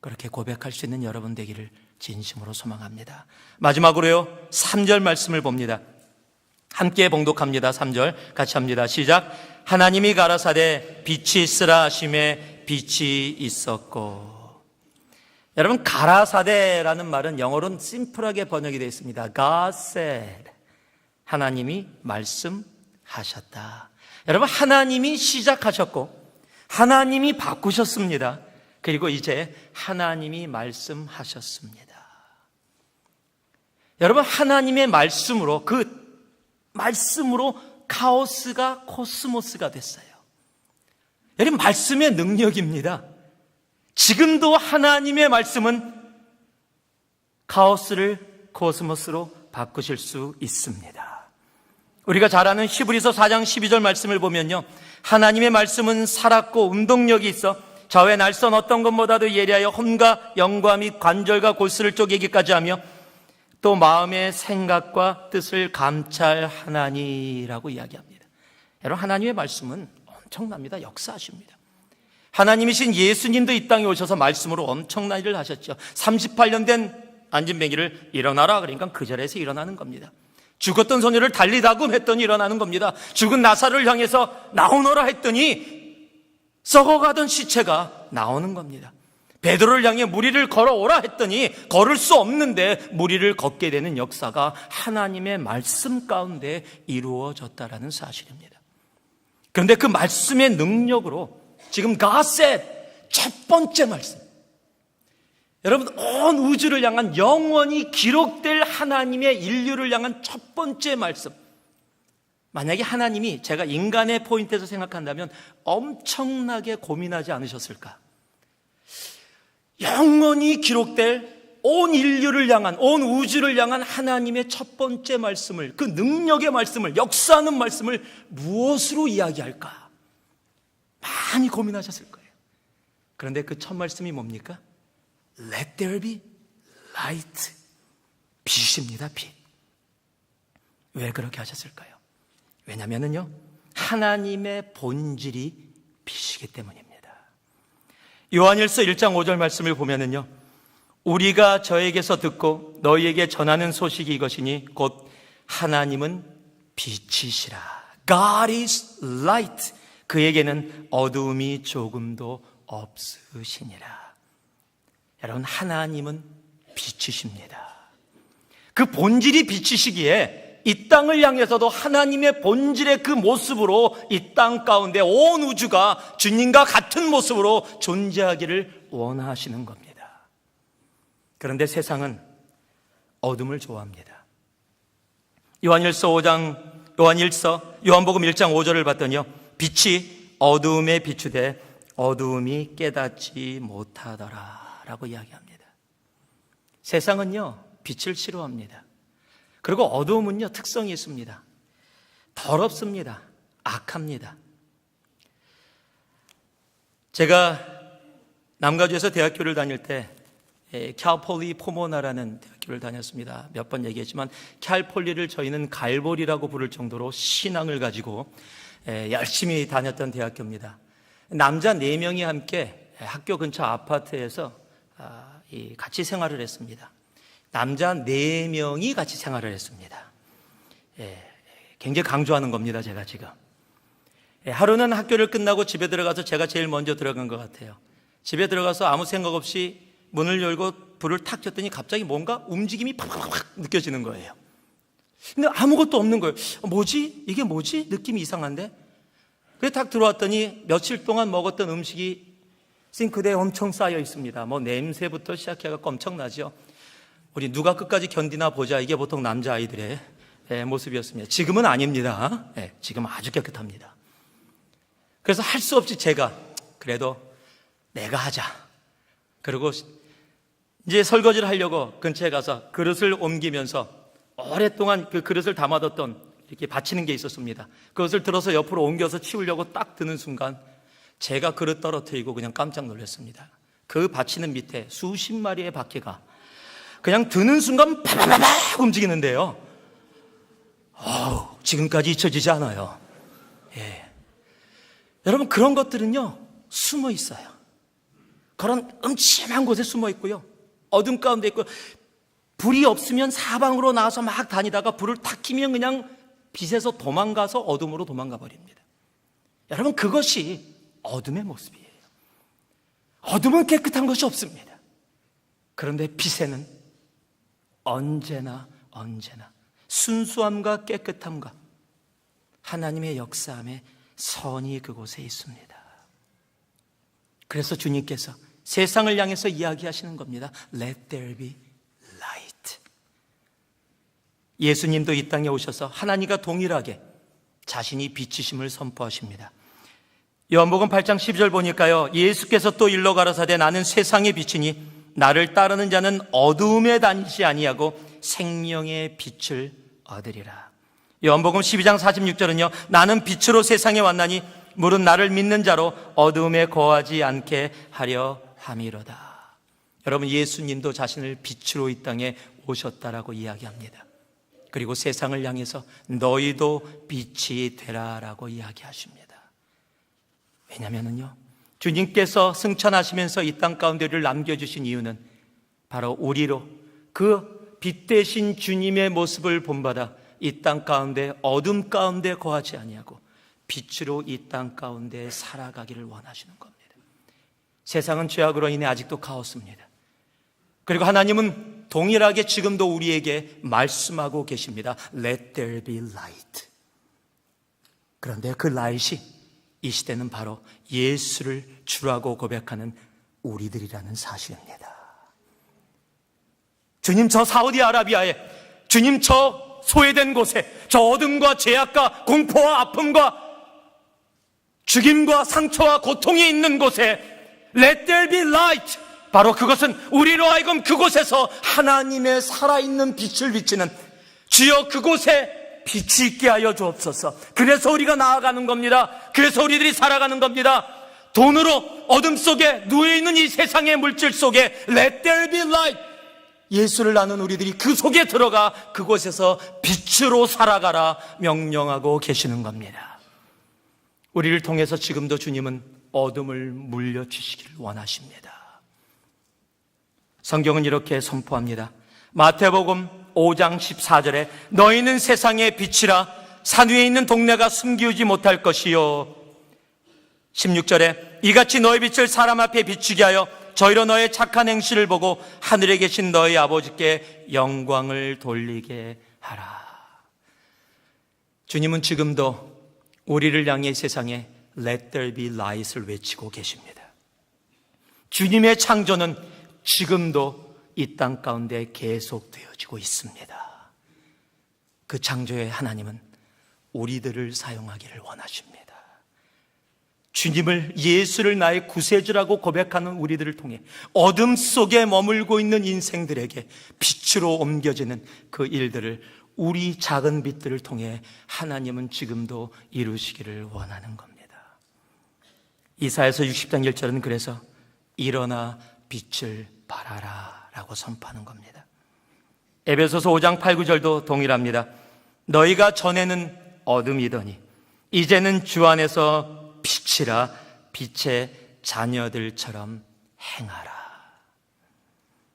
그렇게 고백할 수 있는 여러분 되기를 진심으로 소망합니다. 마지막으로요, 3절 말씀을 봅니다. 함께 봉독합니다. 3절 같이 합니다. 시작. 하나님이 가라사대 빛이 있으라 하심에 빛이 있었고. 여러분, 가라사대라는 말은 영어로는 심플하게 번역이 되어 있습니다. God said, 하나님이 말씀하셨다. 여러분, 하나님이 시작하셨고 하나님이 바꾸셨습니다. 그리고 이제 하나님이 말씀하셨습니다. 여러분, 하나님의 말씀으로, 그 말씀으로 카오스가 코스모스가 됐어요. 여러분, 말씀의 능력입니다. 지금도 하나님의 말씀은 카오스를 코스모스로 바꾸실 수 있습니다. 우리가 잘 아는 히브리서 4장 12절 말씀을 보면요, 하나님의 말씀은 살았고 운동력이 있어 좌우의 날선 어떤 것보다도 예리하여 혼과 영과 및 관절과 골수를 쪼개기까지 하며 또 마음의 생각과 뜻을 감찰하나니라고 이야기합니다. 여러분, 하나님의 말씀은 엄청납니다. 역사하십니다. 하나님이신 예수님도 이 땅에 오셔서 말씀으로 엄청난 일을 하셨죠. 38년 된 안진뱅이를 일어나라 그러니까 그 자리에서 일어나는 겁니다. 죽었던 소녀를 달리 다금했더니 일어나는 겁니다. 죽은 나사로를 향해서 나오너라 했더니 썩어가던 시체가 나오는 겁니다. 베드로를 향해 무리를 걸어오라 했더니 걸을 수 없는데 무리를 걷게 되는 역사가 하나님의 말씀 가운데 이루어졌다라는 사실입니다. 그런데 그 말씀의 능력으로 지금 God said, 첫 번째 말씀, 여러분, 온 우주를 향한 영원히 기록될 하나님의 인류를 향한 첫 번째 말씀, 만약에 하나님이, 제가 인간의 포인트에서 생각한다면 엄청나게 고민하지 않으셨을까? 영원히 기록될 온 인류를 향한, 온 우주를 향한 하나님의 첫 번째 말씀을, 그 능력의 말씀을, 역사하는 말씀을 무엇으로 이야기할까? 많이 고민하셨을 거예요. 그런데 그 첫 말씀이 뭡니까? Let there be light. 빛입니다, 빛. 왜 그렇게 하셨을까요? 왜냐면은요, 하나님의 본질이 빛이기 때문입니다. 요한일서 1장 5절 말씀을 보면은요, 우리가 저에게서 듣고 너희에게 전하는 소식이 이것이니 곧 하나님은 빛이시라. God is light. 그에게는 어두움이 조금도 없으시니라. 여러분, 하나님은 빛이십니다. 그 본질이 빛이시기에 이 땅을 향해서도 하나님의 본질의 그 모습으로 이 땅 가운데 온 우주가 주님과 같은 모습으로 존재하기를 원하시는 겁니다. 그런데 세상은 어둠을 좋아합니다. 요한복음 1장 5절을 봤더니요, 빛이 어두움에 비추되 어두움이 깨닫지 못하더라 라고 이야기합니다. 세상은요, 빛을 싫어합니다. 그리고 어두움은요, 특성이 있습니다. 더럽습니다. 악합니다. 제가 남가주에서 대학교를 다닐 때 캘폴리 포모나라는 대학교를 다녔습니다. 몇 번 얘기했지만 캘폴리를 저희는 갈보리라고 부를 정도로 신앙을 가지고 열심히 다녔던 대학교입니다. 남자 4명이 함께 학교 근처 아파트에서 같이 생활을 했습니다. 남자 4명이 같이 생활을 했습니다. 굉장히 강조하는 겁니다, 제가 지금. 하루는 학교를 끝나고 집에 들어가서 제가 제일 먼저 들어간 것 같아요. 집에 들어가서 아무 생각 없이 문을 열고 불을 탁 켰더니 갑자기 뭔가 움직임이 팍팍팍 느껴지는 거예요. 근데 아무것도 없는 거예요. 뭐지? 이게 뭐지? 느낌이 이상한데? 그래서 탁 들어왔더니 며칠 동안 먹었던 음식이 싱크대에 엄청 쌓여 있습니다. 뭐 냄새부터 시작해서 엄청나죠. 우리 누가 끝까지 견디나 보자. 이게 보통 남자아이들의 모습이었습니다. 지금은 아닙니다. 지금은 아주 깨끗합니다. 그래서 할 수 없이 제가 그래도 내가 하자. 그리고 이제 설거지를 하려고 근처에 가서 그릇을 옮기면서 오랫동안 그 그릇을 담아뒀던 이렇게 받치는 게 있었습니다. 그것을 들어서 옆으로 옮겨서 치우려고 딱 드는 순간 제가 그릇 떨어뜨리고 그냥 깜짝 놀랐습니다. 그 받치는 밑에 수십 마리의 바퀴가 그냥 드는 순간 파바바박 움직이는데요. 지금까지 잊혀지지 않아요. 여러분, 그런 것들은요, 숨어 있어요. 그런 음침한 곳에 숨어 있고요, 어둠 가운데 있고, 불이 없으면 사방으로 나와서 막 다니다가 불을 탁 켜면 그냥 빛에서 도망가서 어둠으로 도망가 버립니다. 여러분, 그것이 어둠의 모습이에요. 어둠은 깨끗한 것이 없습니다. 그런데 빛에는 언제나 순수함과 깨끗함과 하나님의 역사함의 선이 그곳에 있습니다. 그래서 주님께서 세상을 향해서 이야기하시는 겁니다. Let there be light. 예수님도 이 땅에 오셔서 하나님과 동일하게 자신이 빛이심을 선포하십니다. 요한복음 8장 10절 보니까요, 예수께서 또 일러 가라사대 나는 세상의 빛이니 나를 따르는 자는 어두움에 다니지 아니하고 생명의 빛을 얻으리라. 요한복음 12장 46절은요, 나는 빛으로 세상에 왔나니 물은 나를 믿는 자로 어두움에 거하지 않게 하려 함이로다. 여러분, 예수님도 자신을 빛으로 이 땅에 오셨다라고 이야기합니다. 그리고 세상을 향해서 너희도 빛이 되라라고 이야기하십니다. 왜냐면은요, 주님께서 승천하시면서 이 땅 가운데 우리를 남겨주신 이유는 바로 우리로 그 빛 대신 주님의 모습을 본받아 이 땅 가운데 어둠 가운데 거하지 아니하고 빛으로 이 땅 가운데 살아가기를 원하시는 겁니다. 세상은 죄악으로 인해 아직도 가었습니다. 그리고 하나님은 동일하게 지금도 우리에게 말씀하고 계십니다. Let there be light. 그런데 그 light이 이 시대는 바로 예수를 주라고 고백하는 우리들이라는 사실입니다. 주님, 저 사우디아라비아에, 주님, 저 소외된 곳에, 저 어둠과 죄악과 공포와 아픔과 죽임과 상처와 고통이 있는 곳에 Let there be light. 바로 그것은 우리로 하여금 그곳에서 하나님의 살아있는 빛을 비치는, 주여 그곳에 빛이 있게 하여 주옵소서. 그래서 우리가 나아가는 겁니다. 그래서 우리들이 살아가는 겁니다. 돈으로 어둠 속에 누워있는 이 세상의 물질 속에 Let there be light, 예수를 아는 우리들이 그 속에 들어가 그곳에서 빛으로 살아가라 명령하고 계시는 겁니다. 우리를 통해서 지금도 주님은 어둠을 물려주시기를 원하십니다. 성경은 이렇게 선포합니다. 마태복음 5장 14절에 너희는 세상의 빛이라, 산 위에 있는 동네가 숨기우지 못할 것이요. 16절에 이같이 너희 빛을 사람 앞에 비추게 하여 저희로 너의 착한 행실을 보고 하늘에 계신 너희 아버지께 영광을 돌리게 하라. 주님은 지금도 우리를 향해 세상에 Let there be light을 외치고 계십니다. 주님의 창조는 지금도 이 땅 가운데 계속되어지고 있습니다. 그 창조의 하나님은 우리들을 사용하기를 원하십니다. 주님을, 예수를 나의 구세주라고 고백하는 우리들을 통해 어둠 속에 머물고 있는 인생들에게 빛으로 옮겨지는 그 일들을, 우리 작은 빛들을 통해 하나님은 지금도 이루시기를 원하는 겁니다. 이사야서 60장 1절은 그래서 일어나 빛을 발하라 라고 선포하는 겁니다. 에베소서 5장 8, 9절도 동일합니다. 너희가 전에는 어둠이더니 이제는 주 안에서 빛이라, 빛의 자녀들처럼 행하라.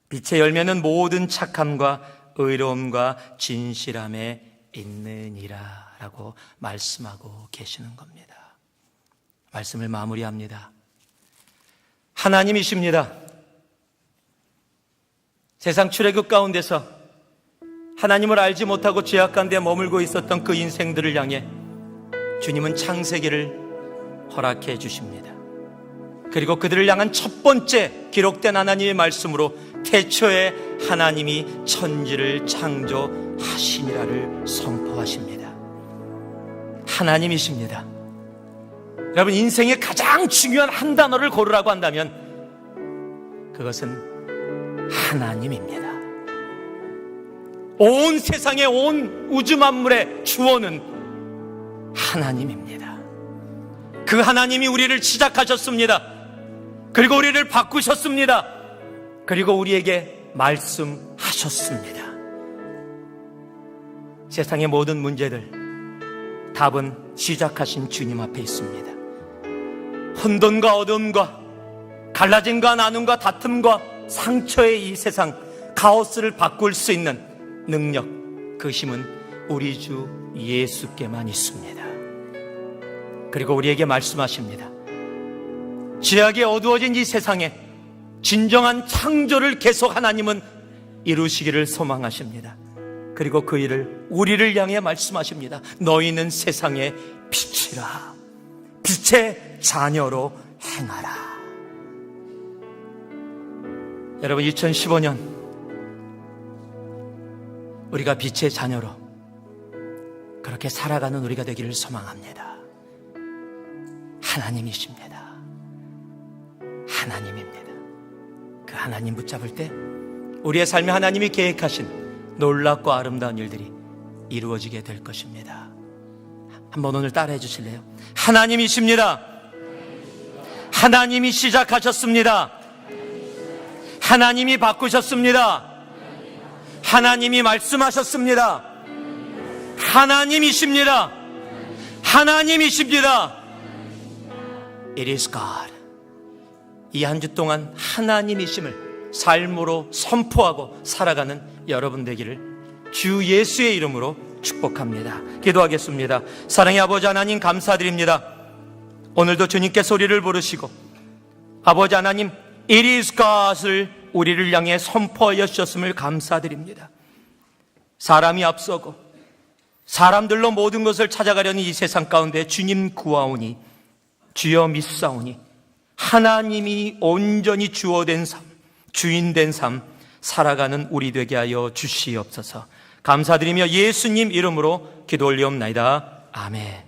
빛의 열매는 모든 착함과 의로움과 진실함에 있느니라 라고 말씀하고 계시는 겁니다. 말씀을 마무리합니다. 하나님이십니다. 세상 출애굽 가운데서 하나님을 알지 못하고 죄악 가운데 머물고 있었던 그 인생들을 향해 주님은 창세기를 허락해 주십니다. 그리고 그들을 향한 첫 번째 기록된 하나님의 말씀으로 태초에 하나님이 천지를 창조하시니라를 선포하십니다. 하나님이십니다. 여러분, 인생의 가장 중요한 한 단어를 고르라고 한다면 그것은 하나님입니다. 온 세상의 온 우주 만물의 주원은 하나님입니다. 그 하나님이 우리를 시작하셨습니다. 그리고 우리를 바꾸셨습니다. 그리고 우리에게 말씀하셨습니다. 세상의 모든 문제들, 답은 시작하신 주님 앞에 있습니다. 혼돈과 어둠과 갈라짐과 나눔과 다툼과 상처의 이 세상 카오스를 바꿀 수 있는 능력, 그 힘은 우리 주 예수께만 있습니다. 그리고 우리에게 말씀하십니다. 죄악에 어두워진 이 세상에 진정한 창조를 계속 하나님은 이루시기를 소망하십니다. 그리고 그 일을 우리를 향해 말씀하십니다. 너희는 세상의 빛이라, 빛의 자녀로 행하라. 여러분, 2015년 우리가 빛의 자녀로 그렇게 살아가는 우리가 되기를 소망합니다. 하나님이십니다. 하나님입니다. 그 하나님 붙잡을 때 우리의 삶에 하나님이 계획하신 놀랍고 아름다운 일들이 이루어지게 될 것입니다. 한번 오늘 따라해 주실래요? 하나님이십니다. 하나님이 시작하셨습니다. 하나님이 바꾸셨습니다. 하나님이 말씀하셨습니다. 하나님이십니다. 하나님이십니다. It is God. 이 한 주 동안 하나님이심을 삶으로 선포하고 살아가는 여러분 되기를 주 예수의 이름으로 축복합니다. 기도하겠습니다. 사랑의 아버지 하나님, 감사드립니다. 오늘도 주님께 소리를 부르시고 아버지 하나님, It is God을 우리를 향해 선포하여 주셨음을 감사드립니다. 사람이 앞서고 사람들로 모든 것을 찾아가려는 이 세상 가운데 주님 구하오니, 주여 믿사오니 하나님이 온전히 주어된 삶, 주인된 삶 살아가는 우리 되게 하여 주시옵소서. 감사드리며 예수님 이름으로 기도 올리옵나이다. 아멘.